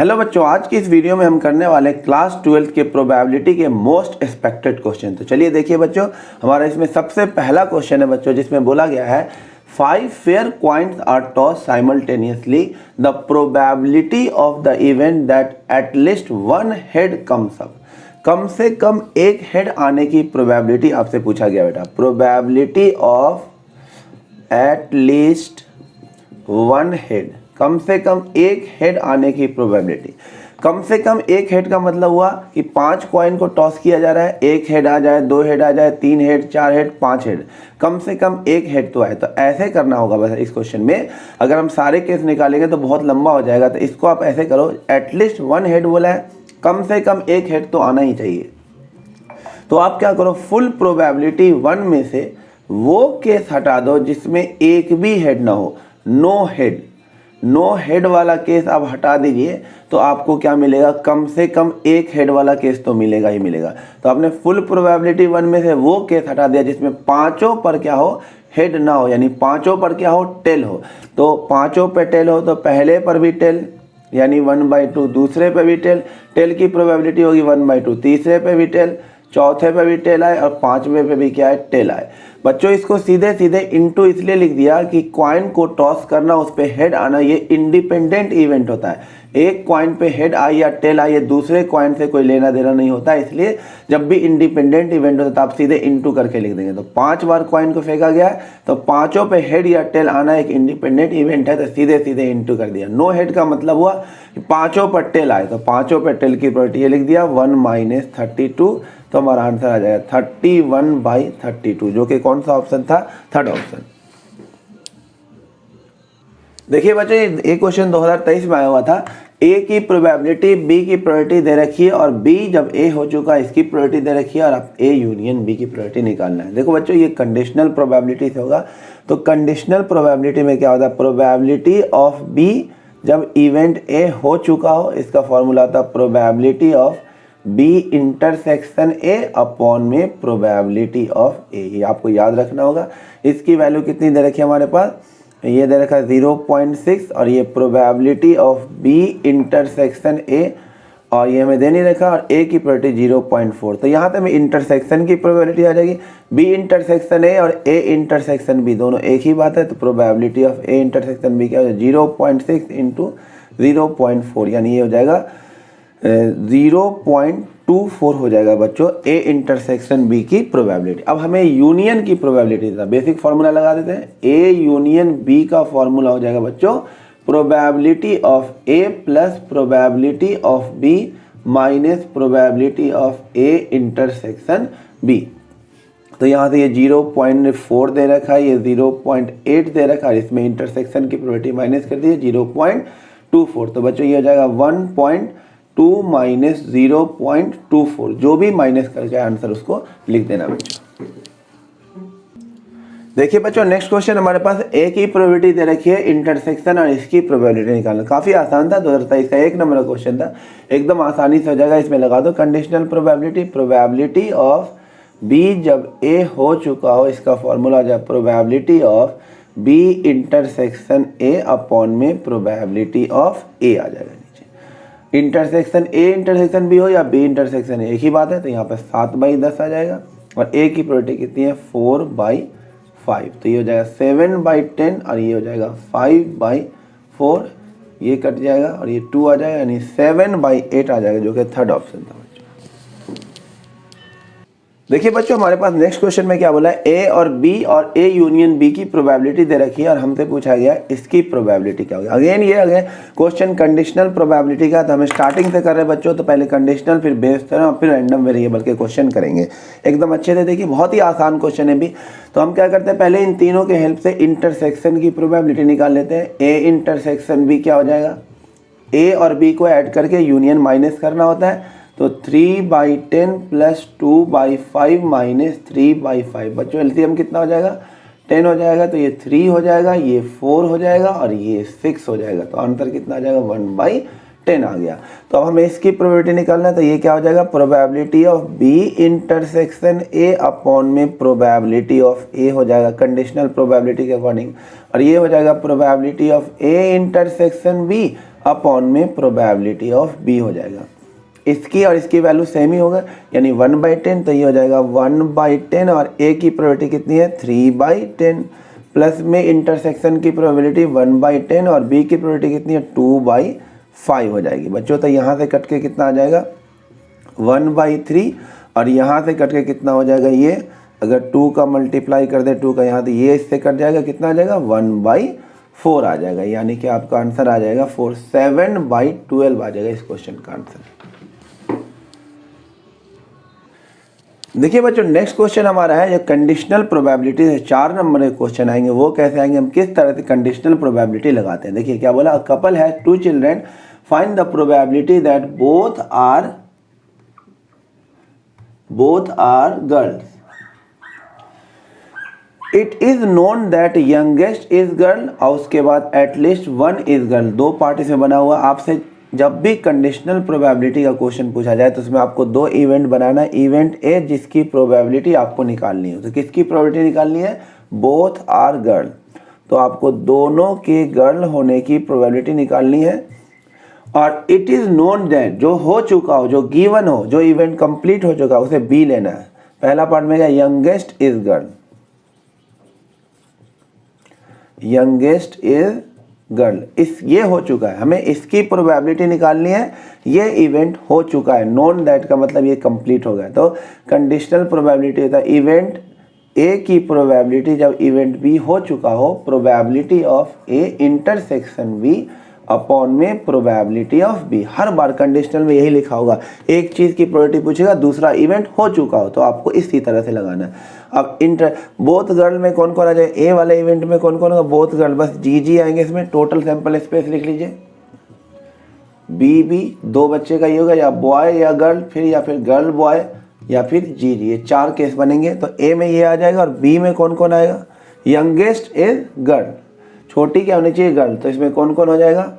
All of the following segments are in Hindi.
हेलो बच्चों, आज की इस वीडियो में हम करने वाले क्लास 12th के प्रोबेबिलिटी के मोस्ट एक्सपेक्टेड क्वेश्चन। तो चलिए देखिए बच्चों, हमारा इसमें सबसे पहला क्वेश्चन है बच्चों, जिसमें बोला गया है 5 fair coins are toss simultaneously, the probability of the event that at least one head comes up. कम से कम एक हेड आने की प्रोबेबिलिटी आपसे पूछा गया बेटा। Probability of at least one head, कम से कम एक हेड आने की प्रोबेबिलिटी। कम से कम एक हेड का मतलब हुआ कि 5 कॉइन को टॉस किया जा रहा है, एक हेड आ जाए, 2 हेड आ जाए, 3 हेड, 4 हेड, 5 हेड, कम से कम एक हेड तो आए। तो ऐसे करना होगा बस इस क्वेश्चन में। अगर हम सारे केस निकालेंगे तो बहुत लंबा हो जाएगा, तो इसको आप ऐसे करो, एटलीस्ट वन हेड बोला है, कम से कम एक हेड तो आना ही चाहिए। तो आप क्या करो, फुल प्रोबेबिलिटी 1 में से वो केस हटा दो जिसमें एक भी हेड ना हो। नो हेड वाला केस आप हटा दीजिए, तो आपको क्या मिलेगा, कम से कम एक हेड वाला केस तो मिलेगा ही मिलेगा। तो आपने फुल प्रोबेबिलिटी 1 में से वो केस हटा दिया जिसमें पांचों पर क्या हो, हेड ना हो, यानी पांचों पर क्या हो, टेल हो। तो पांचों पे टेल हो तो पहले पर भी टेल यानी 1/2, दूसरे पे भी टेल, टेल की प्रोबेबिलिटी होगी 1/2, तीसरे पे भी टेल, चौथे पे भी टेल आए और पांचवें पे भी क्या है, टेल आए। बच्चों इसको सीधे सीधे इनटू इसलिए लिख दिया कि कॉइन को टॉस करना, उस पे हेड आना, ये इंडिपेंडेंट इवेंट होता है। एक कॉइन पे हेड आई या टेल आई, ये दूसरे कॉइन से कोई लेना देना नहीं होता, इसलिए जब भी इंडिपेंडेंट इवेंट होता है तो आप सीधे इनटू करके लिख देंगे। तो 5 बार कॉइन को फेंका गया है तो पांचों पे हेड या टेल आना एक इंडिपेंडेंट इवेंट है, तो सीधे सीधे इनटू कर दिया। नो हेड का मतलब हुआ कि पांचों पर टेल आए, तो पांचों पर टेल की प्रोबेबिलिटी ये लिख दिया 1 - 32। तो हमारा आंसर आ जाएगा 31/32, जो कि कौन सा ऑप्शन था, थर्ड ऑप्शन। देखिए बच्चों, ये क्वेश्चन 2023 में आया हुआ था। ए की प्रोबेबिलिटी बी की प्रोबेबिलिटी दे रखी है और बी जब ए हो चुका है इसकी प्रोबेबिलिटी दे रखी है और आप ए यूनियन बी की प्रोबेबिलिटी निकालना है। देखो बच्चों, ये कंडीशनल प्रोबेबिलिटी से होगा। तो कंडीशनल प्रोबेबिलिटी में क्या होता है, प्रोबेबिलिटी ऑफ बी जब इवेंट ए हो चुका हो, इसका फॉर्मूला होता है probability of B intersection A upon में प्रोबेबिलिटी ऑफ ए। ये आपको याद रखना होगा। इसकी वैल्यू कितनी दे रखी है हमारे पास, ये दे रखा है 0.6 और ये probability of B intersection A, और ये हमें दे नहीं रखा, और ए की प्रोबेबिलिटी 0.4। तो यहाँ पे इंटरसेक्शन की प्रोबेबिलिटी आ जाएगी, बी इंटरसेक्शन ए और ए इंटरसेक्शन बी दोनों एक ही बात है। तो probability of A intersection B क्या हो जाएगा, 0.6 इंटू 0.4, यानी ये हो जाएगा 0.24 हो जाएगा बच्चों ए इंटरसेक्शन बी की प्रोबेबिलिटी। अब हमें यूनियन की प्रोबेबिलिटी था, बेसिक फार्मूला लगा देते हैं। ए यूनियन बी का फॉर्मूला हो जाएगा बच्चों probability of A plus probability of B minus probability of A intersection B. तो यहाँ से ये 0.4 दे रखा है, ये 0.8 दे रखा है, इसमें इंटरसेक्शन की प्रोबेबिलिटी माइनस कर दी 0.24। तो बच्चों ये हो जाएगा 1.2 माइनस 0.24, जो भी माइनस करके आंसर उसको लिख देना बच्चों। देखिए बच्चों, नेक्स्ट क्वेश्चन हमारे पास ए की प्रोबेबिलिटी दे रखी है इंटरसेक्शन और इसकी प्रोबेबिलिटी निकालना। काफी आसान था, 2023 का 1 नंबर का क्वेश्चन था, एकदम आसानी से हो जाएगा। इसमें लगा दो conditional probability, probability of B जब ए हो चुका हो, इसका फॉर्मूला हो जाए probability of B intersection A upon में प्रोबेबिलिटी ऑफ ए आ जाएगा। इंटरसेक्शन ए इंटरसेक्शन बी हो या बी इंटरसेक्शन ए, एक ही बात है। तो यहाँ पे 7/10 आ जाएगा और ए की प्रोबेबिलिटी कितनी है, 4/5। तो ये हो जाएगा 7/10 और ये हो जाएगा 5/4, ये कट जाएगा और ये 2 आ जाएगा, यानी 7/8 आ जाएगा, जो कि थर्ड ऑप्शन था। देखिए बच्चों, हमारे पास नेक्स्ट क्वेश्चन में क्या बोला है, ए और बी और ए यूनियन बी की प्रोबेबिलिटी दे रखी है और हमसे पूछा गया इसकी प्रोबेबिलिटी क्या होगी। अगेन क्वेश्चन कंडीशनल प्रोबेबिलिटी का, तो हमें स्टार्टिंग से कर रहे हैं बच्चों, तो पहले कंडीशनल फिर बेस तरह फिर रैंडम वेरिएबल के क्वेश्चन करेंगे एकदम अच्छे से। देखिए बहुत ही आसान क्वेश्चन है भी। तो हम क्या करते हैं, पहले इन तीनों के हेल्प से इंटरसेक्शन की प्रोबेबिलिटी निकाल लेते हैं। ए इंटरसेक्शन बी क्या हो जाएगा, ए और बी को ऐड करके यूनियन माइनस करना होता है। तो 3/10 प्लस 2/5 माइनस 3/5, बच्चों एलसीएम कितना हो जाएगा, 10 हो जाएगा। तो ये 3 हो जाएगा, ये 4 हो जाएगा और ये 6 हो जाएगा। तो आंसर कितना आ जाएगा, 1/10 आ गया। तो अब हमें इसकी प्रोबेबिलिटी निकालना है। तो ये क्या हो जाएगा, probability of B intersection A upon में प्रोबेबिलिटी ऑफ ए हो जाएगा कंडीशनल प्रोबेबिलिटी के अकॉर्डिंग, और ये हो जाएगा probability of A intersection B upon में प्रोबेबिलिटी ऑफ बी हो जाएगा। इसकी और इसकी वैल्यू सेम ही होगा, यानी 1/10, तो ये हो जाएगा 1/10 और ए की प्रोबेबिलिटी कितनी है 3/10, प्लस में इंटरसेक्शन की प्रोबेबिलिटी 1/10 और बी की प्रोबेबिलिटी कितनी है 2/5 हो जाएगी बच्चों। तो यहाँ से कट के कितना आ जाएगा 1/3 और यहाँ से कट के कितना हो जाएगा, ये अगर 2 का मल्टीप्लाई कर दे 2 का यहाँ, तो ये इससे कट जाएगा, कितना आ जाएगा 1/4 आ जाएगा, यानी कि आपका आंसर आ जाएगा 7/12 आ जाएगा इस क्वेश्चन का आंसर। देखिए बच्चों नेक्स्ट क्वेश्चन हमारा है, जो कंडीशनल प्रोबेबिलिटी है, 4 नंबर के क्वेश्चन आएंगे, वो कैसे आएंगे, हम किस तरह से कंडीशनल प्रोबेबिलिटी लगाते हैं। देखिए क्या बोला, a couple has 2 children, find the probability that both are girls. It is known that youngest is girl, और उसके बाद एटलीस्ट 1 इज गर्ल। 2 पार्ट इसमें बना हुआ। आपसे जब भी कंडीशनल प्रोबेबिलिटी का क्वेश्चन पूछा जाए तो उसमें आपको 2 इवेंट बनाना है। इवेंट ए जिसकी प्रोबेबिलिटी आपको निकालनी है, तो किसकी प्रोबेबिलिटी निकालनी है, बोथ आर गर्ल, तो आपको दोनों के गर्ल होने की प्रोबेबिलिटी निकालनी है। और इट इज नोन दैट, जो हो चुका हो, जो गिवन हो, जो इवेंट कंप्लीट हो चुका है, उसे बी लेना है। पहला पार्ट में क्या, youngest is girl, youngest is girl, ये हो चुका है, हमें इसकी प्रोबेबिलिटी निकालनी है। ये इवेंट हो चुका है, नोन दैट का मतलब ये कंप्लीट हो गया। तो कंडीशनल प्रोबेबिलिटी होता है इवेंट ए की प्रोबेबिलिटी जब इवेंट बी हो चुका हो, probability of A intersection B upon में प्रोबेबिलिटी ऑफ बी। हर बार कंडीशनल में यही लिखा होगा, एक चीज़ की प्रोबेबिलिटी पूछेगा, दूसरा इवेंट हो चुका हो, तो आपको इसी तरह से लगाना है। अब बोथ गर्ल में कौन कौन आ जाए, ए वाले इवेंट में कौन कौन होगा, बोथ गर्ल, बस जी आएंगे इसमें, टोटल सैंपल स्पेस लिख लीजिए। बी 2 बच्चे का ये होगा, या बॉय या गर्ल, या फिर गर्ल बॉय या फिर जी, ये 4 केस बनेंगे। तो ए में ये आ जाएगा, और बी में कौन कौन आएगा, यंगेस्ट इज गर्ल, छोटी क्या होनी चाहिए गर्ल, तो इसमें कौन कौन हो जाएगा,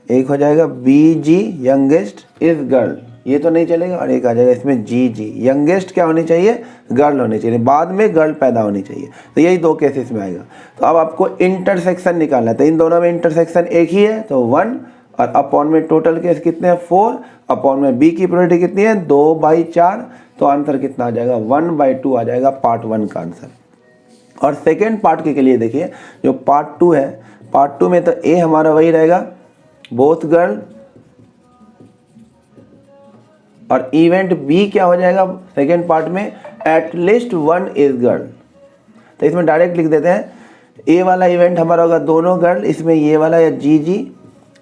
एक हो जाएगा B G youngest is girl, ये तो नहीं चलेगा, और एक आ जाएगा इसमें जी यंगेस्ट क्या होनी चाहिए, गर्ल होनी चाहिए, बाद में गर्ल पैदा होनी चाहिए। तो यही 2 केसेस में आएगा। तो अब आपको इंटरसेक्शन निकालना है, तो इन दोनों में इंटरसेक्शन एक ही है, तो 1, और अपॉन में टोटल केस कितने हैं 4, अपॉन में बी की प्रोबेबिलिटी कितनी है 2/4, तो आंसर कितना आ जाएगा 1/2 आ जाएगा पार्ट 1 का आंसर। और सेकेंड पार्ट के लिए देखिए, जो पार्ट 2 है, पार्ट 2 में तो ए हमारा वही रहेगा, बोथ गर्ल, और इवेंट बी क्या हो जाएगा सेकेंड पार्ट में, एटलीस्ट 1 इज गर्ल। तो इसमें डायरेक्ट लिख देते हैं, ए वाला इवेंट हमारा होगा दोनों गर्ल, इसमें ये वाला या जी,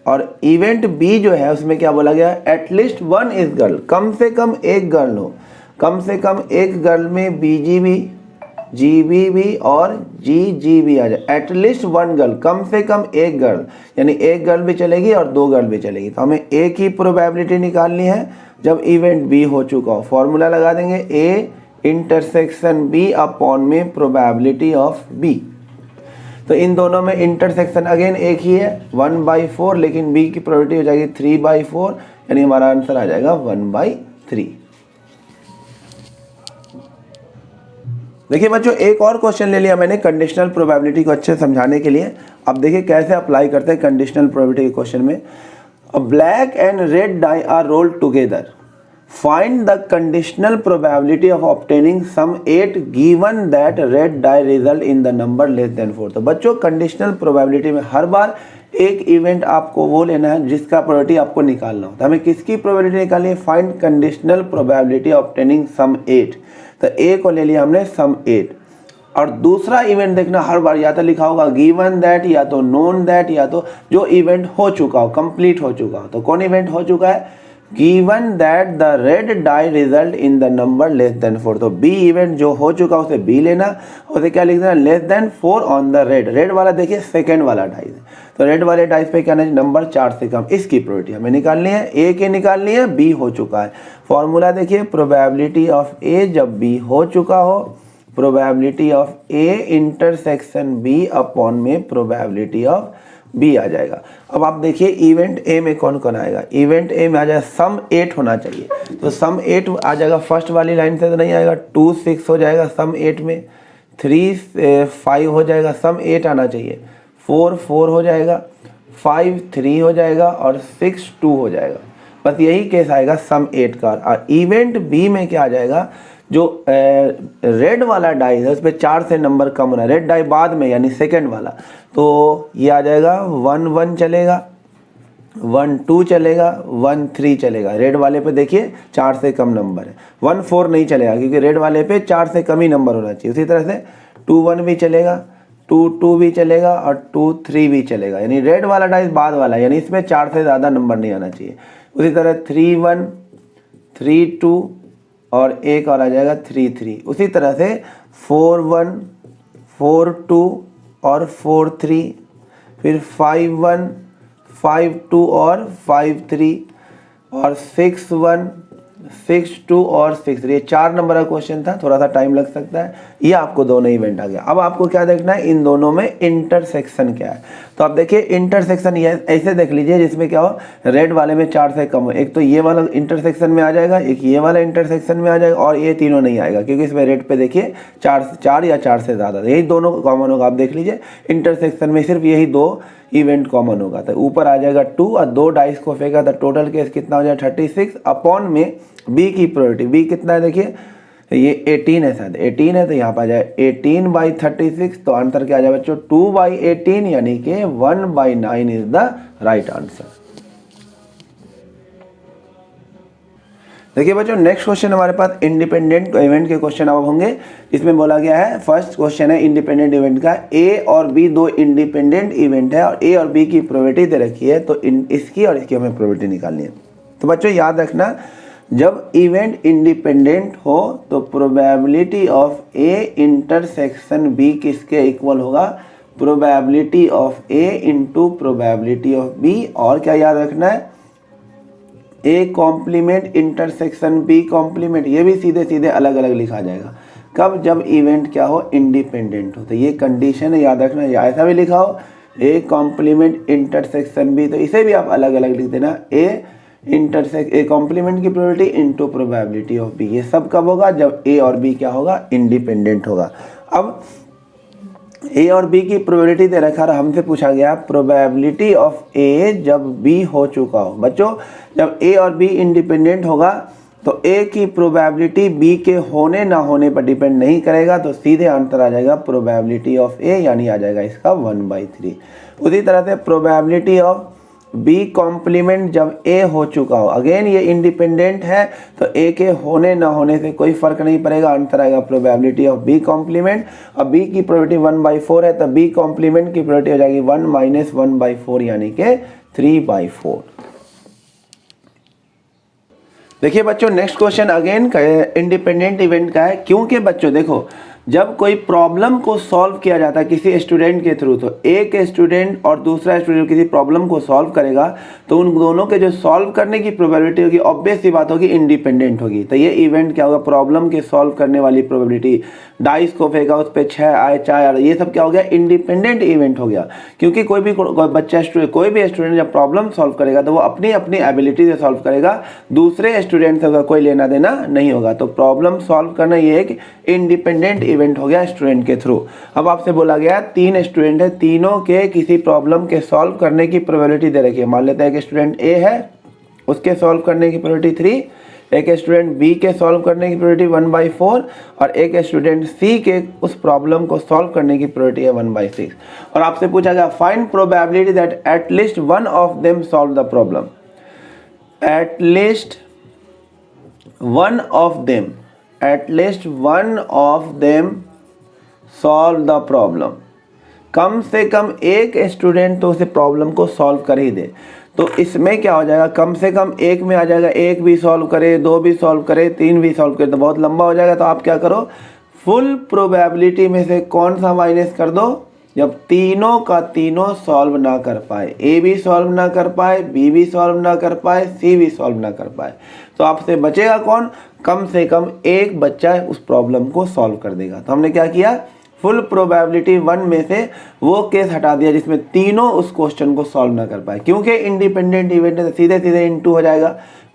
और इवेंट बी जो है उसमें क्या बोला गया, एटलीस्ट 1 इज गर्ल, कम से कम एक गर्ल हो, कम से कम एक गर्ल में बीजी भी, जीबी भी और जी भी आ जाए। एटलीस्ट 1 गर्ल, कम से कम एक गर्ल, यानी एक गर्ल भी चलेगी और 2 गर्ल भी चलेगी। तो हमें ए की प्रोबेबिलिटी निकालनी है जब इवेंट बी हो चुका हो। फॉर्मूला लगा देंगे, ए इंटरसेक्शन बी अपॉन में प्रोबेबिलिटी ऑफ बी। तो इन दोनों में इंटरसेक्शन अगेन एक ही है 1/4, लेकिन बी की प्रोबेबिलिटी हो जाएगी 3/4, यानी हमारा आंसर आ जाएगा 1/3। देखिए बच्चों एक और क्वेश्चन ले लिया मैंने कंडीशनल प्रोबेबिलिटी को अच्छे समझाने के लिए। अब देखिए कैसे अप्लाई करते हैं कंडीशनल प्रोबेबिलिटी के क्वेश्चन में। A black and red die are rolled together, find the conditional probability of obtaining sum 8 given that red die result in the number less than 4। तो बच्चों कंडीशनल प्रोबेबिलिटी में हर बार एक इवेंट आपको वो लेना है जिसका प्रोबेबिलिटी आपको निकालना हो। तो हमें किसकी प्रोबेबिलिटी निकालनी है, find conditional probability of obtaining sum 8। तो ए को ले लिया हमने सम 8, और दूसरा इवेंट देखना हर बार या तो लिखा होगा गिवन दैट, या तो नोन दैट, या तो जो इवेंट हो चुका हो, कंप्लीट हो चुका हो। तो कौन इवेंट हो चुका है, given that the red die result in the number less than 4। तो बी इवेंट जो हो चुका उसे बी लेना, उसे क्या लिख देना, less than 4 on the red. Red वाला देखिए सेकेंड वाला डाइस, तो रेड वाले डाइस पे क्या नंबर 4 से कम, इसकी प्रोबेबिलिटी हमें निकालनी है। ए की निकालनी है, बी हो चुका है। फॉर्मूला देखिए, प्रोबेबिलिटी ऑफ ए जब बी हो चुका हो, probability of A intersection B upon में प्रोबेबिलिटी ऑफ बी आ जाएगा। अब आप देखिए इवेंट ए में कौन कौन आएगा, इवेंट ए में आ जाएगा सम 8 होना चाहिए, तो सम 8 आ जाएगा फर्स्ट वाली लाइन से तो नहीं आएगा, 2 6 हो जाएगा सम 8 में, 3 5 हो जाएगा, सम 8 आना चाहिए, 4 4 हो जाएगा, 5 3 हो जाएगा और 6 2 हो जाएगा। बस यही केस आएगा सम 8 का। और इवेंट बी में क्या आ जाएगा, जो रेड वाला डाई है उस पर 4 से नंबर कम होना है, रेड डाई बाद में यानी सेकंड वाला, तो ये आ जाएगा 1 1 चलेगा, 1 2 चलेगा, 1 3 चलेगा। रेड वाले पे देखिए 4 से कम नंबर है, 1 4 नहीं चलेगा क्योंकि रेड वाले पे 4 से कम ही नंबर होना चाहिए। उसी तरह से 2 1 भी चलेगा, 2 2 भी चलेगा और 2 3 भी चलेगा, यानी रेड वाला डाइस बाद वाला, यानी इसमें 4 से ज़्यादा नंबर नहीं आना चाहिए। उसी तरह 3 1 3 2 और एक और आ जाएगा 3 3। उसी तरह से 4 1 4 2 और 4 3, फिर 5 1 5 2 और 5 3 और 6 1 6 2 और 6 3। ये 4 नंबर का क्वेश्चन था, थोड़ा सा टाइम लग सकता है। ये आपको दोनों इवेंट आ गया। अब आपको क्या देखना है, इन दोनों में इंटरसेक्शन क्या है। तो आप देखिए इंटरसेक्शन ये ऐसे देख लीजिए जिसमें क्या हो, रेड वाले में 4 से कम हो, एक तो ये वाला इंटरसेक्शन में आ जाएगा, एक ये वाला इंटरसेक्शन में आ जाएगा और ये तीनों नहीं आएगा क्योंकि इसमें रेड पे देखिए 4 या 4 से ज़्यादा, यही दोनों कॉमन होगा। आप देख लीजिए इंटरसेक्शन में सिर्फ यही 2 इवेंट कॉमन होगा, तो ऊपर आ जाएगा 2 और 2 डाइस को फेंका तो टोटल केस कितना हो जाएगा 36 अपॉन में बी की प्रोबेबिलिटी। बी कितना है देखिए, ये 18 है, शायद 18 है, तो यहाँ पर आ जाए 18/36। तो आंसर क्या आ जाएगा बच्चों 2/18 यानी कि 1/9 इज द राइट आंसर। देखिए बच्चों नेक्स्ट क्वेश्चन हमारे पास इंडिपेंडेंट इवेंट के क्वेश्चन अब होंगे। इसमें बोला गया है, फर्स्ट क्वेश्चन है इंडिपेंडेंट इवेंट का, ए और बी 2 इंडिपेंडेंट इवेंट है और ए और बी की प्रोबेबिलिटी दे रखी है, तो इसकी और इसकी हमें प्रोबेबिलिटी निकालनी है। तो बच्चों याद रखना, जब इवेंट इंडिपेंडेंट हो तो probability of A intersection B किसके इक्वल होगा, probability of A into probability of B. और क्या याद रखना है, A complement intersection B complement, ये भी सीधे सीधे अलग अलग लिखा जाएगा। कब, जब इवेंट क्या हो, इंडिपेंडेंट हो। तो ये कंडीशन है, याद रखना। या ऐसा भी लिखा हो ए कॉम्प्लीमेंट इंटरसेक्शन बी, तो इसे भी आप अलग अलग लिख देना, ए कॉम्प्लीमेंट की probability into probability of B. ये सब कब होगा, जब ए और बी क्या होगा, इंडिपेंडेंट होगा। अब ए और बी की प्रोबेबिलिटी दे रखा है, हमसे पूछा गया प्रोबेबिलिटी ऑफ ए जब बी हो चुका हो। बच्चों जब ए और बी इंडिपेंडेंट होगा तो ए की प्रोबेबिलिटी बी के होने ना होने पर डिपेंड नहीं करेगा, तो सीधे आंसर आ जाएगा प्रोबेबिलिटी ऑफ ए, यानी आ जाएगा इसका 1/3। उसी तरह से प्रोबेबिलिटी ऑफ बी कॉम्प्लीमेंट जब ए हो चुका हो, अगेन ये इंडिपेंडेंट है तो ए के होने ना होने से कोई फर्क नहीं पड़ेगा, आंसर आएगा प्रोबेबिलिटी ऑफ बी कॉम्प्लीमेंट। अब बी की प्रोबेबिलिटी 1/4 है तो बी कॉम्प्लीमेंट की प्रोबेबिलिटी हो जाएगी 1 - 1/4 यानी कि 3/4। देखिए बच्चों next question again independent event का है, क्योंकि बच्चों देखो जब कोई प्रॉब्लम को सॉल्व किया जाता है किसी स्टूडेंट के थ्रू, तो एक स्टूडेंट और दूसरा स्टूडेंट किसी प्रॉब्लम को सॉल्व करेगा तो उन दोनों के जो सॉल्व करने की प्रोबेबिलिटी होगी ऑब्वियस सी बात होगी इंडिपेंडेंट होगी। तो ये इवेंट क्या होगा, प्रॉब्लम के सॉल्व करने वाली प्रोबेबिलिटी, डाइस को फेंका उस पर 6 आए 4 आए, ये सब क्या हो गया, इंडिपेंडेंट इवेंट हो गया। क्योंकि कोई भी बच्चा कोई भी स्टूडेंट जब प्रॉब्लम सॉल्व करेगा तो वो अपनी अपनी एबिलिटी से सॉल्व करेगा, दूसरे स्टूडेंट से कोई लेना देना नहीं होगा। तो प्रॉब्लम सॉल्व करना ये एक इंडिपेंडेंट इवेंट हो गया स्टूडेंट के थ्रू। अब आपसे बोला गया 3 स्टूडेंट है, तीनों के किसी प्रॉब्लम के सॉल्व करने की प्रोबेबिलिटी दे रखी है। मान लेते हैं कि स्टूडेंट ए है, उसके सॉल्व करने की प्रोबेबिलिटी 3, एक स्टूडेंट बी के सॉल्व करने की प्रोबेबिलिटी 1/4 और एक स्टूडेंट सी के उस प्रॉब्लम को सॉल्व करने की प्रोबेबिलिटी है 1/6। और आपसे पूछा गया find probability that at least one of them solve the problem. At least one of them, at least one of them solve the problem. कम से कम एक स्टूडेंट तो उसे प्रॉब्लम को सॉल्व कर ही दे। तो इसमें क्या हो जाएगा, कम से कम एक में आ जाएगा, एक भी सॉल्व करे, 2 भी सॉल्व करे, 3 भी सॉल्व करे तो बहुत लंबा हो जाएगा। तो आप क्या करो, फुल प्रोबेबिलिटी में से कौन सा माइनस कर दो, जब तीनों का तीनों सॉल्व ना कर पाए, ए भी सॉल्व ना कर पाए, बी भी सॉल्व ना कर पाए, सी भी सॉल्व ना कर पाए, तो आपसे बचेगा कौन, कम से कम एक बच्चा उस प्रॉब्लम को सॉल्व कर देगा। तो हमने क्या किया, फुल प्रोबेबिलिटी 1 में से वो केस हटा दिया जिसमें तीनों उस क्वेश्चन को सॉल्व ना कर पाए। क्योंकि इंडिपेंडेंट इवेंट है तो सीधे सीधे इनटू हो जाएगा,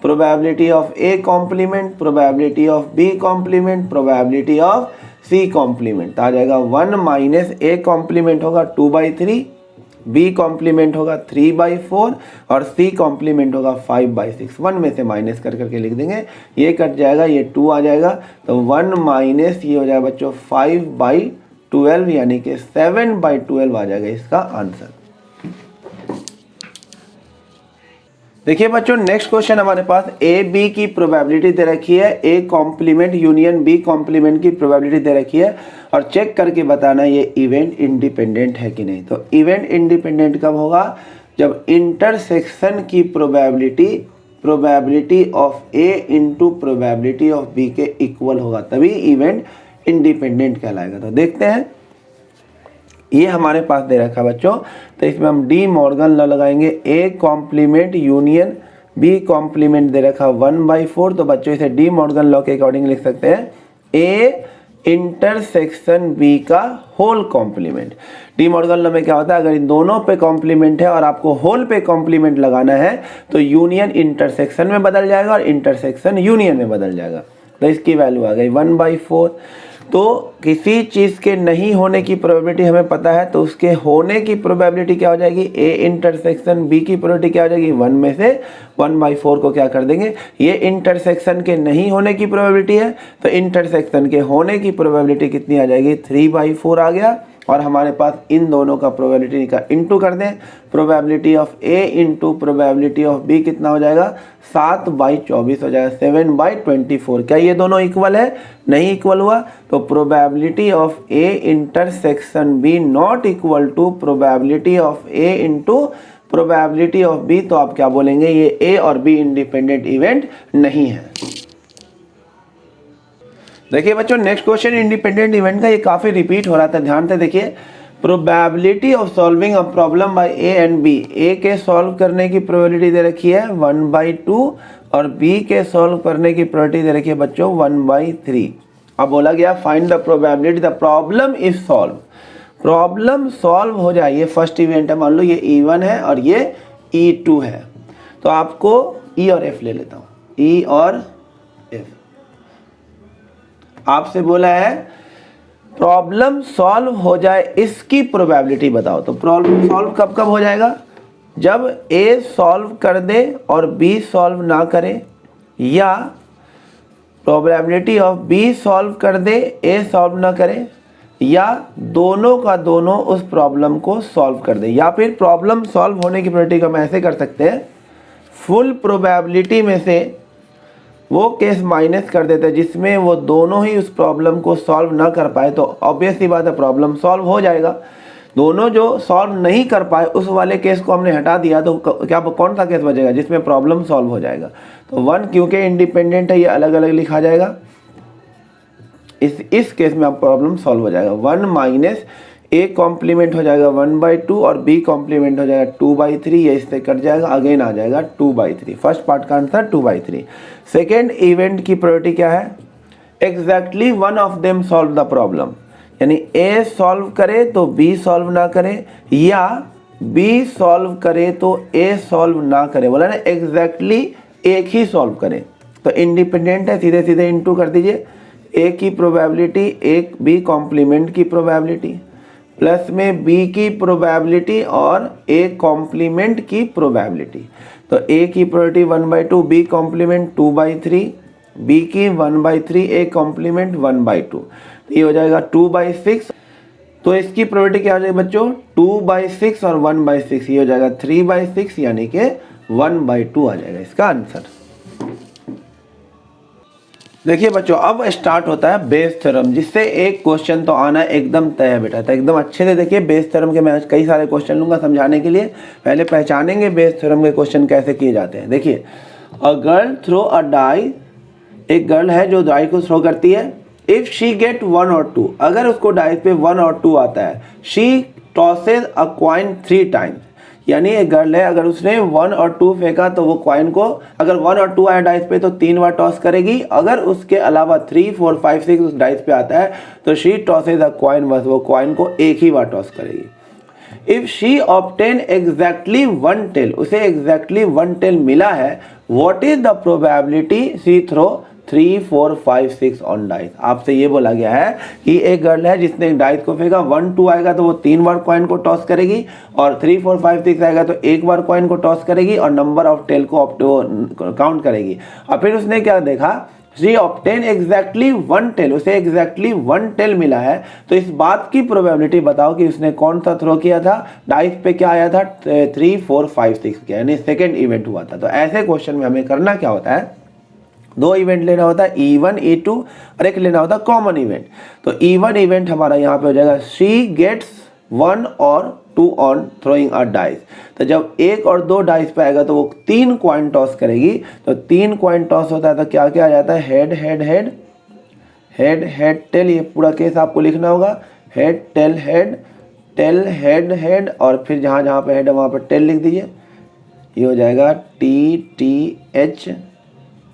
probability of A complement, probability of B complement, probability of C complement. आ जाएगा 1 - ए कॉम्प्लीमेंट होगा 2/3 बी कॉम्प्लीमेंट होगा 3/4 और सी कॉम्प्लीमेंट होगा 5/6। 1 में से माइनस कर करके लिख देंगे, ये कट जाएगा, ये 2 आ जाएगा, तो 1 माइनस ये हो जाएगा बच्चों 5/12 यानी कि 7/12 आ जाएगा इसका आंसर। देखिए बच्चों नेक्स्ट क्वेश्चन हमारे पास ए बी की प्रोबेबिलिटी दे रखी है, A complement union B complement की प्रोबेबिलिटी दे रखी है और चेक करके बताना ये इवेंट इंडिपेंडेंट है कि नहीं। तो इवेंट इंडिपेंडेंट कब होगा, जब इंटरसेक्शन की probability of A into probability of B के इक्वल होगा, तभी इवेंट इंडिपेंडेंट कहलाएगा। तो देखते हैं, ये हमारे पास दे रखा है बच्चों, तो इसमें हम डी मॉर्गन लॉ लगाएंगे। A complement union B complement दे रखा 1/4, तो बच्चों इसे डी मॉर्गन लॉ के अकॉर्डिंग लिख सकते हैं ए इंटरसेक्शन बी का whole complement. De Morgan law में क्या होता है, अगर इन दोनों पे कॉम्प्लीमेंट है और आपको होल पे कॉम्प्लीमेंट लगाना है तो यूनियन इंटरसेक्शन में बदल जाएगा और इंटरसेक्शन यूनियन में बदल जाएगा। तो इसकी वैल्यू आ गई 1/4। तो किसी चीज़ के नहीं होने की प्रोबेबिलिटी हमें पता है, तो उसके होने की प्रोबेबिलिटी क्या हो जाएगी, ए इंटरसेक्शन बी की प्रोबेबिलिटी क्या हो जाएगी, 1 में से 1/4 को क्या कर देंगे, ये इंटरसेक्शन के नहीं होने की प्रोबेबिलिटी है, तो इंटरसेक्शन के होने की प्रोबेबिलिटी कितनी आ जाएगी, 3/4 आ गया। और हमारे पास इन दोनों का प्रोबेबिलिटी का इंटू कर दें, probability of A into probability of B कितना हो जाएगा, 7/24 हो जाएगा, 7/24। क्या ये दोनों इक्वल है, नहीं इक्वल हुआ, तो probability of A intersection B not equal to probability of A into probability of B. तो आप क्या बोलेंगे, ये ए और बी इंडिपेंडेंट इवेंट नहीं है। देखिए बच्चों नेक्स्ट क्वेश्चन इंडिपेंडेंट इवेंट का, ये काफ़ी रिपीट हो रहा था, ध्यान से देखिए। Probability of solving a problem by A and B, A के सॉल्व करने की प्रोबेबिलिटी दे रखी है 1/2 और बी के सॉल्व करने की प्रोबेबिलिटी दे रखी है बच्चों 1/3। अब बोला गया find the probability the problem is solve. Problem solve हो जाए, ये फर्स्ट इवेंट है, मान लो ये E1 है और ये E2 है, तो आपको E और F ले लेता हूँ, E और F। आपसे बोला है प्रॉब्लम सॉल्व हो जाए इसकी प्रोबेबिलिटी बताओ। तो प्रॉब्लम सॉल्व कब कब हो जाएगा, जब ए सॉल्व कर दे और बी सॉल्व ना करे, या प्रोबेबिलिटी ऑफ बी सॉल्व कर दे ए सॉल्व ना करे, या दोनों का दोनों उस प्रॉब्लम को सॉल्व कर दे। या फिर प्रॉब्लम सॉल्व होने की प्रोबेबिलिटी को हम ऐसे कर सकते हैं, फुल प्रोबेबिलिटी में से वो केस माइनस कर देते हैं जिसमें वो दोनों ही उस प्रॉब्लम को सॉल्व ना कर पाए, तो ऑब्वियस सी बात है प्रॉब्लम सॉल्व हो जाएगा। दोनों जो सॉल्व नहीं कर पाए उस वाले केस को हमने हटा दिया, तो क्या कौन सा केस बचेगा जिसमें प्रॉब्लम सॉल्व हो जाएगा। तो 1 क्योंकि इंडिपेंडेंट है, ये अलग अलग लिखा जाएगा, इस केस में आप प्रॉब्लम सॉल्व हो जाएगा। 1 माइनस ए कॉम्प्लीमेंट हो जाएगा 1/2 और बी कॉम्प्लीमेंट हो जाएगा 2/3, ये इससे कट जाएगा, अगेन आ जाएगा 2/3। फर्स्ट पार्ट का आंसर 2/3। सेकेंड इवेंट की प्रोबेबिलिटी क्या है, exactly one of them solve the problem, यानी ए सॉल्व करे तो बी सॉल्व ना करे, या बी सॉल्व करे तो ए सॉल्व ना करे। बोला ना एग्जैक्टली एक ही सॉल्व करे, तो इंडिपेंडेंट है, सीधे सीधे इंटू कर दीजिए। ए की प्रोबेबिलिटी, एक बी कॉम्प्लीमेंट की प्रोबेबिलिटी, प्लस में बी की प्रोबेबिलिटी और ए कॉम्प्लीमेंट की प्रोबेबिलिटी। तो ए की प्रोबेबिलिटी 1/2, बी कॉम्प्लीमेंट 2/3, बी की 1/3, ए कॉम्प्लीमेंट 1/2, ये हो जाएगा 2/6। तो इसकी प्रोबेबिलिटी क्या हो जाएगी बच्चों, 2/6 और 1/6, ये हो जाएगा 3/6 यानी कि 1/2 आ जाएगा इसका आंसर। देखिए बच्चों अब स्टार्ट होता है बेस थ्योरम, जिससे एक क्वेश्चन तो आना एकदम तय है बेटा। तो एकदम अच्छे से देखिए, बेस थ्योरम के मैं कई सारे क्वेश्चन लूंगा समझाने के लिए। पहले पहचानेंगे बेस थ्योरम के क्वेश्चन कैसे किए जाते हैं। देखिए, a girl throw a die, एक गर्ल है जो डाई को थ्रो करती है। इफ शी गेट 1 और 2, अगर उसको डाइस पे 1 और 2 आता है, she tosses a coin 3 times, यानी एक गर्ल है अगर उसने 1 और 2 फेंका तो वो कॉइन को, अगर 1 और 2 आया डाइस पे तो 3 बार टॉस करेगी। अगर उसके अलावा 3, 4, 5, 6 उस डाइस पे आता है तो शी टॉसेज अ कॉइन, बस वो कॉइन को एक ही बार टॉस करेगी। If she obtain exactly 1 tail, उसे एग्जैक्टली 1 टेल मिला है, what is the probability she throw 3 4 5 6 on dice. आपसे ये बोला गया है कि एक गर्ल है जिसने एक डाइस को फेंका, 1 2 आएगा तो वो 3 बार कॉइन को टॉस करेगी, और 3 4 5 6 आएगा तो एक बार कॉइन को टॉस करेगी, और नंबर ऑफ टेल को काउंट करेगी। और फिर उसने क्या देखा, शी ऑब्टेन एग्जैक्टली 1 टेल, उसे एग्जैक्टली 1 टेल मिला है। तो इस बात की प्रोबेबिलिटी बताओ कि उसने कौन सा थ्रो किया था, डाइस पे क्या आया था, 3 4 5 6 किया, यानी सेकेंड इवेंट हुआ था। तो ऐसे क्वेश्चन में हमें करना क्या होता है, 2 इवेंट लेना होता है, E1 E2, और एक लेना होता है कॉमन इवेंट। तो E1 इवेंट हमारा यहाँ पे हो जाएगा शी गेट्स 1 और 2 ऑन थ्रोइंग अ डाइस। तो जब 1 और 2 डाइस पे आएगा तो वो 3 कॉइन टॉस करेगी। तो 3 कॉइन टॉस होता है तो क्या क्या आ जाता है, head head head, head head tail, ये पूरा केस आपको लिखना होगा, head tail head, tail head head, और फिर जहाँ जहाँ पे हेड है वहाँ पे टेल लिख दीजिए। ये हो जाएगा T T H,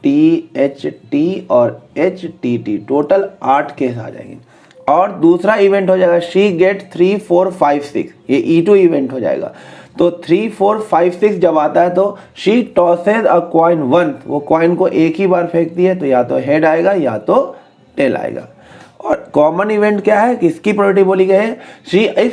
T H T और H T T, total 8 case आ जाएंगे। और दूसरा इवेंट हो जाएगा शी गेट 3 4 5 6, ये E2 इवेंट हो जाएगा। तो 3 4 5 6 जब आता है तो शी टॉसेज अ कॉइन 1, वो कॉइन को एक ही बार फेंकती है, तो या तो हेड आएगा या तो टेल आएगा। और कॉमन इवेंट क्या है, किसकी प्रोबेबिलिटी बोली गई है,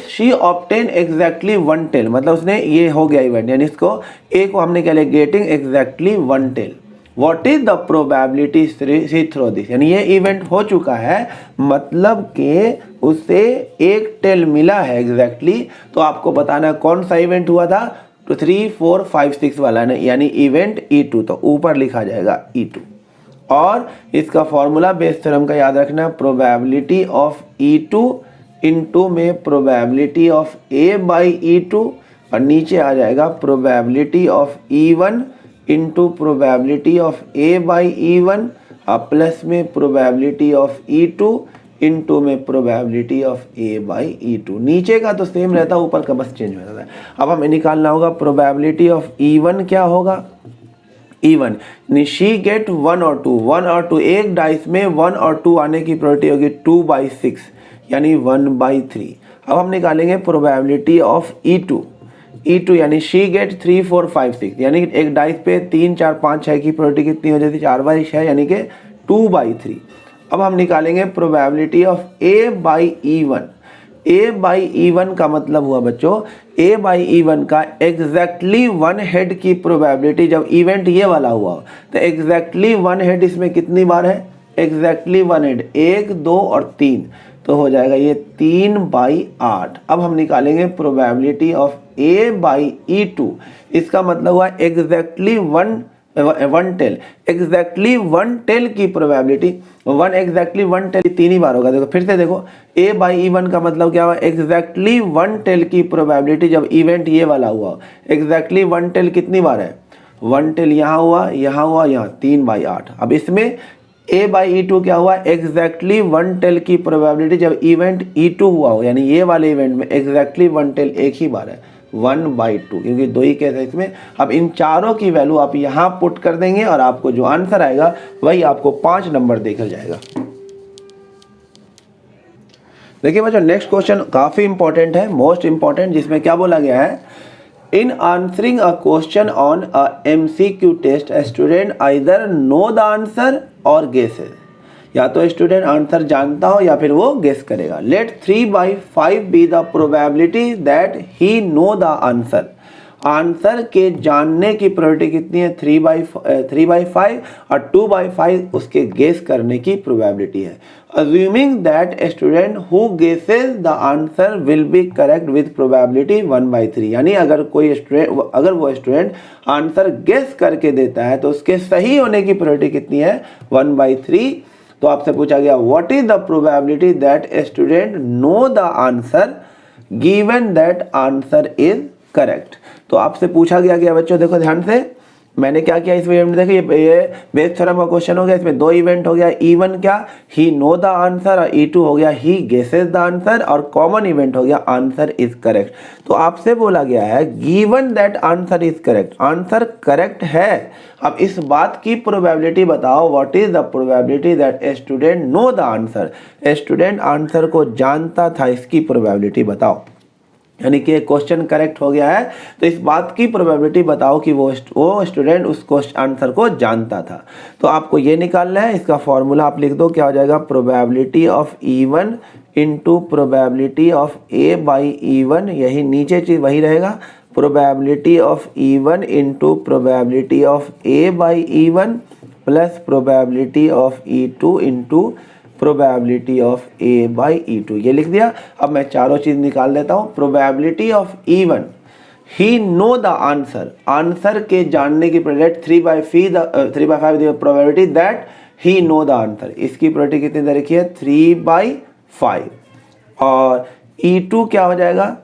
शी ऑब्टेन एग्जैक्टली 1 टेल, मतलब उसने, ये हो गया इवेंट, यानी इसको एक को हमने क्या लिया, getting exactly 1 tail. What is the probability she throw this, यानी ये इवेंट हो चुका है, मतलब कि उसे एक टेल मिला है एग्जैक्टली। तो आपको बताना है कौन सा इवेंट हुआ था, तो 3 4 5 6 वाला ने, यानी इवेंट E2, तो ऊपर लिखा जाएगा E2। और इसका फॉर्मूला बेस थ्योरम का याद रखना, प्रोबेबिलिटी ऑफ E2 इनटू में probability of A by E2, और नीचे आ जाएगा probability of E1 into probability of A by E1, plus में प्रोबेबिलिटी ऑफ E2 इंटू में probability of A by E2। नीचे का तो सेम रहता है, ऊपर का बस चेंज हो जाता है। अब हमें निकालना होगा प्रोबेबिलिटी ऑफ E1 क्या होगा, E1 शी गेट 1 और 2, 1 और 2, एक डाइस में 1 और 2 आने की प्रोबेबिलिटी होगी 2 बाई 6, यानी 1 बाई 3। अब हम निकालेंगे प्रोबेबिलिटी ऑफ E2 यानी शी गेट 3 4 5 6, यानी एक डाइस पे 3 4 5 6 की प्रोबेबिलिटी कितनी हो जाती है, 4 बाई 6, यानी कि 2 बाई 3। अब हम निकालेंगे probability of A by E1। A by E1 का मतलब हुआ बच्चों, A बाई E1 का एग्जैक्टली 1 हेड की प्रोबेबिलिटी, जब इवेंट ये वाला हुआ तो एग्जैक्टली 1 हेड इसमें कितनी बार है, एग्जैक्टली 1 हेड 1 2 और 3, तो हो जाएगा ये 3 बाई 8। अब हम निकालेंगे probability of A by E2, इसका मतलब हुआ एग्जैक्टली 1 टेल, एग्जैक्टली 1 टेल की प्रोबेबिलिटी, 1 एग्जैक्टली 1 टेल 3 ही बार होगा। देखो फिर से देखो, A बाई E1 का मतलब क्या हुआ, एग्जैक्टली 1 टेल की प्रोबेबिलिटी जब इवेंट ये वाला हुआ, एग्जैक्टली 1 टेल कितनी बार है, 1 टेल यहाँ हुआ, यहाँ हुआ, यहाँ 3 बाई 8। अब इसमें A बाई E2 क्या हुआ, एग्जैक्टली 1 टेल की प्रोबेबिलिटी जब इवेंट E2 हुआ हो, यानी ये वाले इवेंट में एग्जैक्टली 1 टेल एक ही बार है, 1 बाई 2, क्योंकि 2 ही केस है इसमें। अब इन चारों की वैल्यू आप यहाँ पुट कर देंगे और आपको जो आंसर आएगा वही आपको 5 नंबर देकर जाएगा। देखिए बच्चों, नेक्स्ट क्वेश्चन काफ़ी इंपॉर्टेंट है, मोस्ट इंपॉर्टेंट, जिसमें क्या बोला गया है, in answering a question on a MCQ test a student either know the answer or guesses, या तो स्टूडेंट आंसर जानता हो या फिर वो गेस करेगा। Let 3 by 5 be the probability that he know the answer, answer के जानने की प्रोबेबिलिटी कितनी है, 3 बाई 5, और 2 बाई 5 उसके गेस करने की प्रोबेबिलिटी है। Assuming that a student who guesses the answer will be correct with probability 1 by 3, यानी अगर वो स्टूडेंट आंसर गेस करके देता है तो उसके सही होने की प्रोबेबिलिटी कितनी है, 1 बाई 3। तो आपसे पूछा गया what is the probability that a student no the answer given that answer is correct. तो आपसे पूछा गया बच्चों, देखो ध्यान से, मैंने क्या किया इस वीडियो में, देखिए ये बेस थ्योरम का क्वेश्चन हो गया, इसमें 2 इवेंट हो गया, E1 क्या, ही नो द आंसर, और E2 हो गया ही गेसेस द आंसर, और कॉमन इवेंट हो गया आंसर इज करेक्ट। तो आपसे बोला गया है given that answer is correct, answer correct है। अब इस बात की प्रोबेबिलिटी बताओ, what is the probability that a student no the answer, a student answer को जानता था, इसकी प्रोबेबिलिटी बताओ। यानी कि क्वेश्चन करेक्ट हो गया है। तो इस बात की प्रोबेबिलिटी बताओ कि वो स्टूडेंट उस क्वेश्चन आंसर को जानता था। तो आपको ये निकालना है, इसका फॉर्मूला आप लिख दो, क्या हो जाएगा, probability of E1 into probability of A by E1, यही नीचे चीज़ वही रहेगा, probability of E1 into probability of A by E1 plus probability of E2 into probability of A by E2, ये लिख दिया। अब मैं चारों चीज निकाल देता हूँ। Probability of E1, he know the answer, answer के जानने की probability 3/5 probability that he know the answer, इसकी प्रोबेबिलिटी कितनी दे रखी है, 3/5। और E2 क्या हो जाएगा,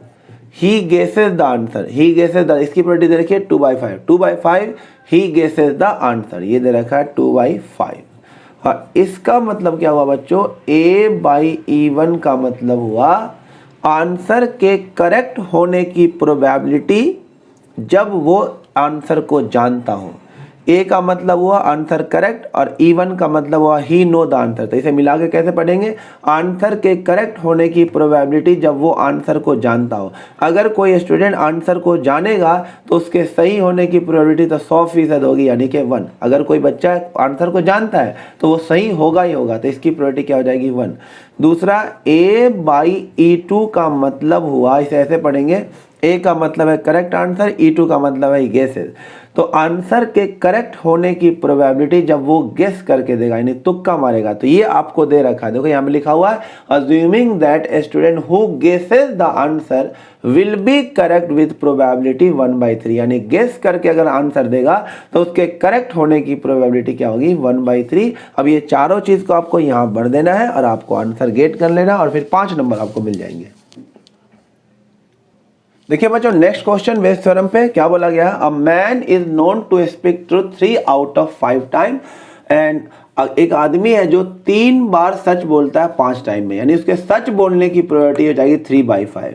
he guesses the answer, he guesses the, इसकी प्रोबेबिलिटी दे रखी है 2/5 ही गेसेस द आंसर, ये दे रखा है 2/5। और इसका मतलब क्या हुआ बच्चों, A बाई E1 का मतलब हुआ आंसर के करेक्ट होने की प्रोबेबिलिटी जब वो आंसर को जानता हो। A का मतलब हुआ आंसर करेक्ट और E1 का मतलब हुआ ही नो द आंसर। तो इसे मिला के कैसे पढ़ेंगे, आंसर के करेक्ट होने की प्रोबेबिलिटी जब वो आंसर को जानता हो। अगर कोई स्टूडेंट आंसर को जानेगा तो उसके सही होने की प्रोबेबिलिटी तो 100% होगी, यानी कि 1। अगर कोई बच्चा आंसर को जानता है तो वो सही होगा ही होगा, तो इसकी प्रोबेबिलिटी क्या हो जाएगी, 1। दूसरा, A बाई E2 का मतलब हुआ, इसे ऐसे पढ़ेंगे, A का मतलब है करेक्ट आंसर, E2 का मतलब है गेसेस। तो आंसर के करेक्ट होने की प्रोबेबिलिटी जब वो गेस करके देगा, यानी तुक्का मारेगा, तो ये आपको दे रखा है, देखो यहाँ पे लिखा हुआ है, assuming that a student who guesses the answer will be correct with probability 1/3, यानी गेस करके अगर आंसर देगा तो उसके करेक्ट होने की प्रोबेबिलिटी क्या होगी, 1/3। अब ये चारों चीज को आपको यहाँ भर देना है और आपको आंसर गेट कर लेना और फिर 5 नंबर आपको मिल जाएंगे। देखिए बच्चों, नेक्स्ट क्वेश्चन बेस थ्योरम पे क्या बोला गया, a man is known to speak truth 3 out of 5 time, and एक आदमी है जो 3 बार सच बोलता है 5 टाइम में, यानी उसके सच बोलने की प्रोबेबिलिटी हो जाएगी 3/5।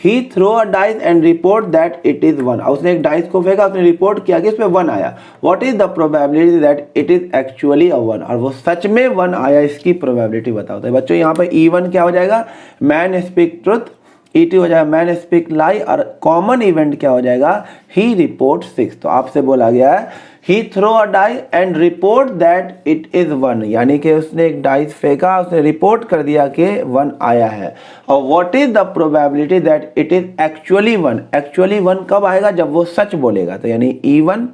He throw a dice and report that it is 1, उसने एक डाइस को फेंका, उसने रिपोर्ट किया कि इसमें 1 आया। What is the probability that it is actually a 1, और वो सच में 1 आया, इसकी प्रोबेबिलिटी बताओ। तो बच्चों यहाँ पे E1 क्या हो जाएगा, मैन स्पीक ट्रूथ, E2 हो जाएगा मैन स्पीक लाई, और कॉमन इवेंट क्या हो जाएगा, ही रिपोर्ट 6। तो आपसे बोला गया है he throw a die and report that it is 1, यानी कि उसने एक डाइस फेंका, उसने रिपोर्ट कर दिया कि 1 आया है। और what is the probability that it is actually 1, actually 1 कब आएगा, जब वो सच बोलेगा। तो यानी E1,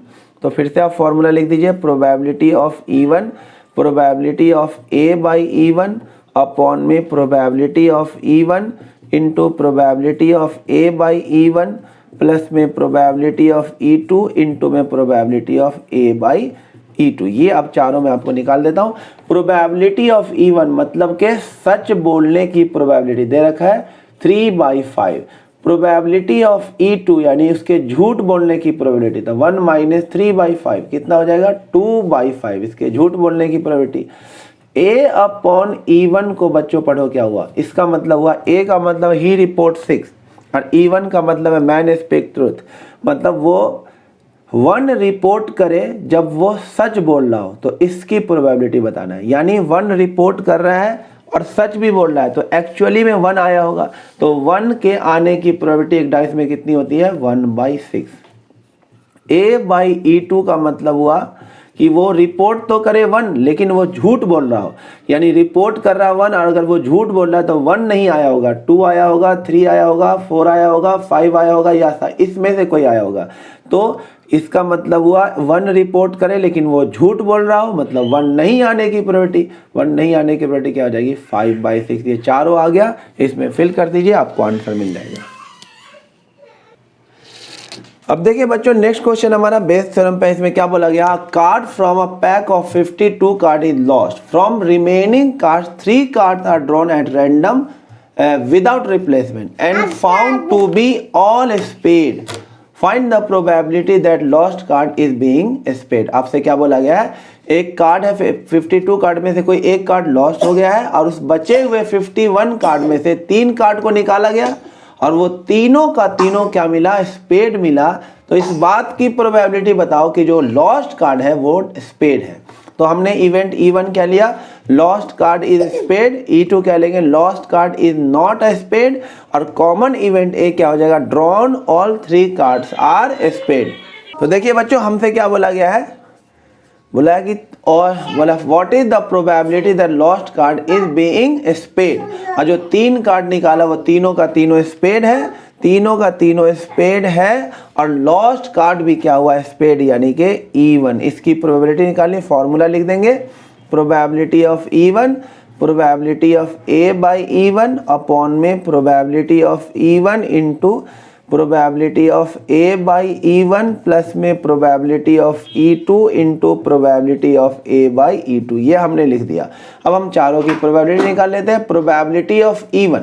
तो फिर से आप फॉर्मूला लिख दीजिए, probability of E1, probability of A by E1 upon में probability of E1 into probability of A by E1 plus में प्रोबेबिलिटी ऑफ E2 इंटू में probability of A by E2। ये अब चारों में आपको निकाल देता हूँ। प्रोबेबिलिटी ऑफ E1 मतलब के सच बोलने की प्रोबेबिलिटी दे रखा है 3/5। प्रोबेबिलिटी ऑफ E2 यानी उसके झूठ बोलने की प्रोबेबिलिटी, तो 1 माइनस 3/5 कितना हो जाएगा, 2/5 इसके झूठ बोलने की प्रोबेबिलिटी। A अपॉन E1 को बच्चों पढ़ो क्या हुआ, इसका मतलब हुआ A का मतलब ही रिपोर्ट 6 और E1 का मतलब है मैन स्पीक ट्रूथ, मतलब वो 1 रिपोर्ट करे जब वो सच बोल रहा हो, तो इसकी प्रोबेबिलिटी बताना है। यानी 1 रिपोर्ट कर रहा है और सच भी बोल रहा है, तो एक्चुअली में 1 आया होगा, तो 1 के आने की प्रोबेबिलिटी एक डाइस में कितनी होती है, 1/6। A बाई E2 का मतलब हुआ कि वो रिपोर्ट तो करे 1 लेकिन वो झूठ बोल रहा हो, यानी रिपोर्ट कर रहा है 1 और अगर वो झूठ बोल रहा है तो 1 नहीं आया होगा, 2 आया होगा, 3 आया होगा, 4 आया होगा, 5 आया होगा, या इसमें से कोई आया होगा। तो इसका मतलब हुआ 1 रिपोर्ट करे लेकिन वो झूठ बोल रहा हो, मतलब 1 नहीं आने की प्रोबेबिलिटी, 1 नहीं आने की प्रोबेबिलिटी क्या हो जाएगी, 5/6। ये चारों आ गया, इसमें फिल कर दीजिए, आपको आंसर मिल जाएगा। अब देखिए बच्चों, नेक्स्ट क्वेश्चन हमारा बेस थ्योरम पे, इसमें क्या बोला गया, card from a pack of 52 card is lost, from remaining cards 3 cards are drawn at random without replacement and found to be all spade, find the probability that lost card is being spade. आपसे क्या बोला गया है, एक कार्ड है, 52 कार्ड में से कोई एक कार्ड लॉस्ट हो गया है और उस बचे हुए 51 कार्ड में से 3 कार्ड को निकाला गया और वो तीनों का तीनों क्या मिला, स्पेड मिला। तो इस बात की प्रोबेबिलिटी बताओ कि जो लॉस्ट कार्ड है वो स्पेड है। तो हमने इवेंट E1 क्या लिया, lost card is spade, E2 क्या लेंगे, lost card is not a spade, और कॉमन इवेंट ए क्या हो जाएगा, drawn all 3 cards are spade. तो देखिए बच्चों हमसे क्या बोला गया है, बोला है कि और बोला what is the probability that lost card is being spade, और जो 3 कार्ड निकाला वो तीनों का तीनों स्पेड है, तीनों का तीनों स्पेड है, और लॉस्ट कार्ड भी क्या हुआ, स्पेड यानी कि E1। इसकी प्रोबेबिलिटी निकालनी, फॉर्मूला लिख देंगे, probability of E1, probability of A by E1 upon में probability of E1 into probability of A by E1 plus में probability of E2 into probability of A by E2, ये हमने लिख दिया। अब हम चारों की प्रोबेबिलिटी निकाल लेते हैं। प्रोबेबिलिटी ऑफ E1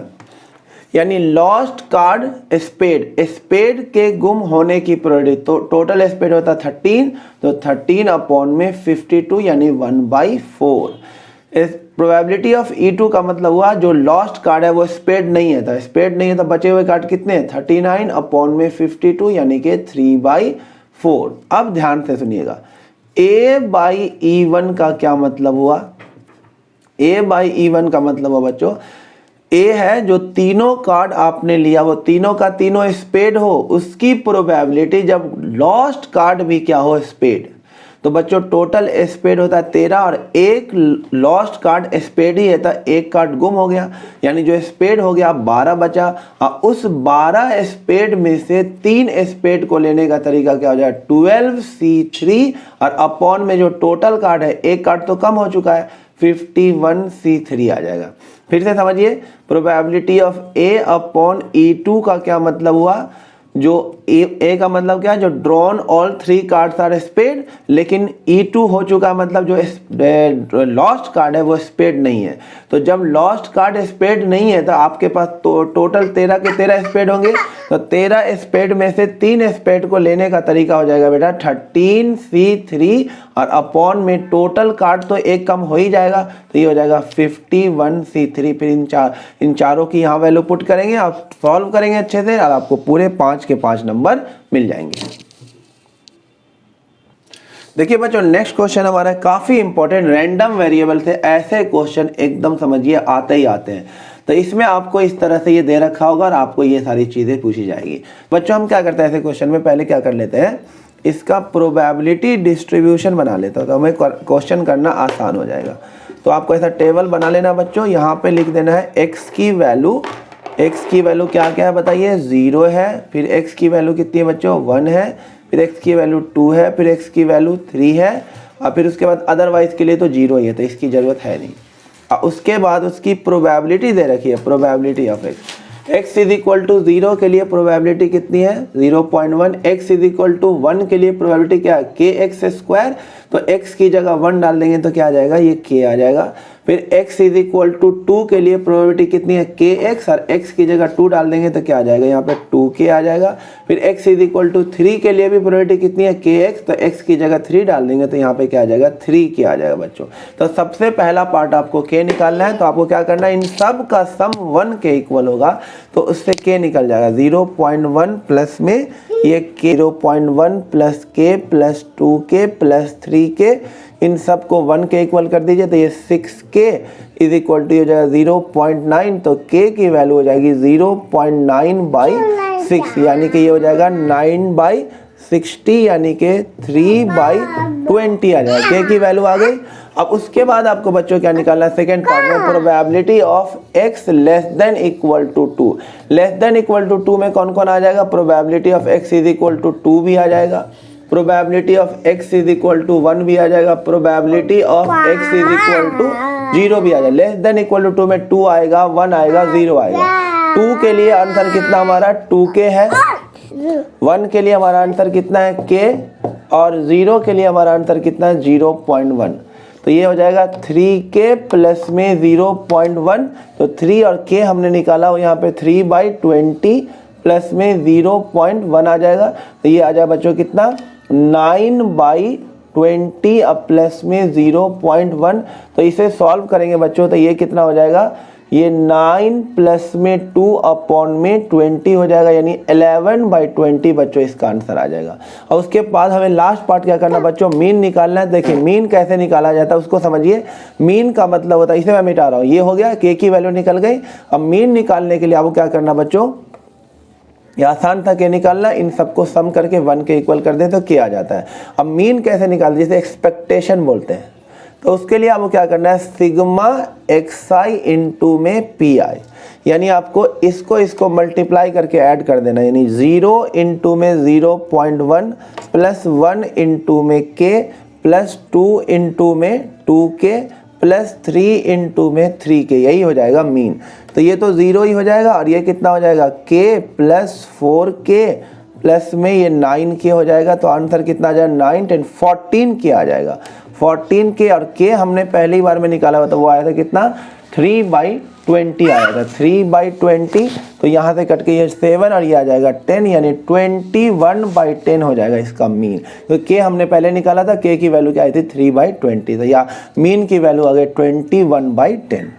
यानी लॉस्ट कार्ड स्पेड, स्पेड के गुम होने की प्रोबेबिलिटी, तो टोटल स्पेड होता है 13, तो 13 अपॉन में 52 यानी 1/4। प्रोबेबिलिटी ऑफ E2 का मतलब हुआ जो लॉस्ट कार्ड है वो स्पेड नहीं है, तो स्पेड नहीं है तो बचे हुए कार्ड कितने हैं, 39 अपॉन में 52 यानी कि 3/4। अब ध्यान से सुनिएगा, A बाई E1 का क्या मतलब हुआ, A बाई E1 का मतलब हुआ बच्चों, A है जो तीनों कार्ड आपने लिया वो तीनों का तीनों स्पेड हो, उसकी प्रोबेबिलिटी जब लॉस्ट कार्ड भी क्या हो, स्पेड। तो बच्चों टोटल स्पेड होता है 13 और एक लॉस्ट कार्ड स्पेड ही है, तो एक कार्ड गुम हो गया, यानी जो स्पेड हो गया 12 बचा, और उस 12 स्पेड में से 3 स्पेड को लेने का तरीका क्या हो जाएगा, 12C3, और अपॉन में जो टोटल कार्ड है, एक कार्ड तो कम हो चुका है, 51C3 आ जाएगा। फिर से समझिए, probability of A upon E2 का क्या मतलब हुआ, जो A का मतलब क्या है, जो drawn all 3 cards are spade, लेकिन E2 हो चुका मतलब जो लॉस्ट कार्ड है वो स्पेड नहीं है। तो जब लॉस्ट कार्ड स्पेड नहीं है तो आपके पास तो टोटल 13 के 13 स्पेड होंगे, तो 13 स्पेड में से 3 स्पेड को लेने का तरीका हो जाएगा बेटा 13C3, और अपॉन में टोटल कार्ड तो एक कम हो ही जाएगा, तो ये हो जाएगा 51C3। फिर इन चारों की यहाँ वैल्यू पुट करेंगे, आप सॉल्व करेंगे अच्छे से, और आपको पूरे 5 के 5 नंबर मिल जाएंगे। देखिए बच्चों नेक्स्ट क्वेश्चन हमारा है काफी इंपॉर्टेंट, रैंडम वेरिएबल से ऐसे क्वेश्चन एकदम समझिए आते ही आते हैं। तो इसमें आपको इस तरह से ये दे रखा होगा और आपको ये सारी चीजें पूछी जाएगी। बच्चों हम क्या करते हैं ऐसे क्वेश्चन में, पहले क्या कर लेते हैं, इसका प्रोबेबिलिटी डिस्ट्रीब्यूशन बना लेता हूं, तो हमें क्वेश्चन करना आसान हो जाएगा। तो आपको ऐसा टेबल बना लेना बच्चों, यहाँ पे लिख देना है x की वैल्यू क्या क्या है बताइए, 0 है, फिर x की वैल्यू कितनी है बच्चों, 1 है, फिर x की वैल्यू 2 है, फिर x की वैल्यू 3 है, और फिर उसके बाद अदरवाइज के लिए तो 0 ही है, तो इसकी ज़रूरत है नहीं। और उसके बाद उसकी प्रोबेबिलिटी दे रखी है, probability of x is equal to 0 के लिए प्रोबेबिलिटी कितनी है, 0.1, x इज इक्वल टू 1 के लिए प्रोबेबिलिटी क्या है, kx², तो x की जगह 1 डाल देंगे तो क्या आ जाएगा, ये k आ जाएगा। फिर x इज इक्वल टू 2 के लिए प्रोबेबिलिटी कितनी है, kx, और x की जगह 2 डाल देंगे तो क्या आ जाएगा, यहाँ पे 2k आ जाएगा। फिर x इज इक्वल टू 3 के लिए भी प्रोबेबिलिटी कितनी है, kx, तो x की जगह 3 डाल देंगे तो यहाँ पे क्या आ जाएगा, 3k आ जाएगा बच्चों। तो सबसे पहला पार्ट आपको k निकालना है, तो आपको क्या करना है, इन सब का सम 1 के इक्वल होगा, तो उससे k निकल जाएगा, 0.1 प्लस में ये k, 0.1 plus k plus 2k plus 3k, इन सब को 1 के इक्वल कर दीजिए, तो ये 6k इज इक्वल टू हो जाएगा 0.9, तो k की वैल्यू हो जाएगी 0.9/6, यानी कि ये हो जाएगा 9/60, यानी कि 3/20 आ जाएगा, k की वैल्यू आ गई। अब उसके बाद आपको बच्चों क्या निकालना है, सेकेंड पार्ट में probability of x less than equal to 2, less than equal to 2 में कौन कौन आ जाएगा, probability of x is equal to 2 भी आ जाएगा, probability of x is equal to 1 भी आ जाएगा, probability of x is equal to 0 भी आ जाएगा। लेस देन इक्वल टू 2 में 2 आएगा, 1 आएगा, 0 आएगा। 2 के लिए आंसर कितना हमारा 2k है, 1 के लिए हमारा आंसर कितना है k, और 0 के लिए हमारा आंसर कितना है 0.1, तो ये हो जाएगा 3k प्लस में 0.1, तो 3 और k हमने निकाला हो यहाँ पे 3/20 प्लस में 0.1 आ जाएगा, तो ये आ जाएगा बच्चों कितना 9/20 अब प्लस में 0.1, तो इसे सॉल्व करेंगे बच्चों, तो ये कितना हो जाएगा, ये 9 प्लस में 2 अपॉन में 20 हो जाएगा, यानी 11/20 बच्चों इसका आंसर आ जाएगा। और उसके बाद हमें लास्ट पार्ट क्या करना बच्चों, मीन निकालना है। देखिए मीन कैसे निकाला जाता है उसको समझिए। मीन का मतलब होता है, इसे मैं मिटा रहा हूँ, ये हो गया के की वैल्यू निकल गई। अब मीन निकालने के लिए आपको क्या करना बच्चों, ये आसान था के निकालना, इन सबको सम करके 1 के इक्वल कर दें तो के आ जाता है। अब मीन कैसे निकालते हैं, जैसे एक्सपेक्टेशन बोलते हैं, तो उसके लिए आपको क्या करना है, सिग्मा xi इंटू में pi, यानी आपको इसको मल्टीप्लाई करके ऐड कर देना, यानी 0 इंटू में 0.1 प्लस 1 इंटू में k प्लस 2 इंटू में 2k प्लस 3 इंटू में 3k, यही हो जाएगा मीन। तो ये तो 0 ही हो जाएगा, और ये कितना हो जाएगा, k प्लस 4k प्लस में ये 9k हो जाएगा। तो आंसर कितना आ जाएगा, 9 10 14k आ जाएगा। 14k और k हमने पहली बार में निकाला हुआ था, वो आया था कितना, 3/20 आया था, 3/20। तो यहाँ से कट के ये 7 और ये आ जाएगा 10, यानी 21/10 हो जाएगा इसका मीन। तो k हमने पहले निकाला था, k की वैल्यू क्या आई थी, 3/20, तो या मीन की वैल्यू आ गई 21/10।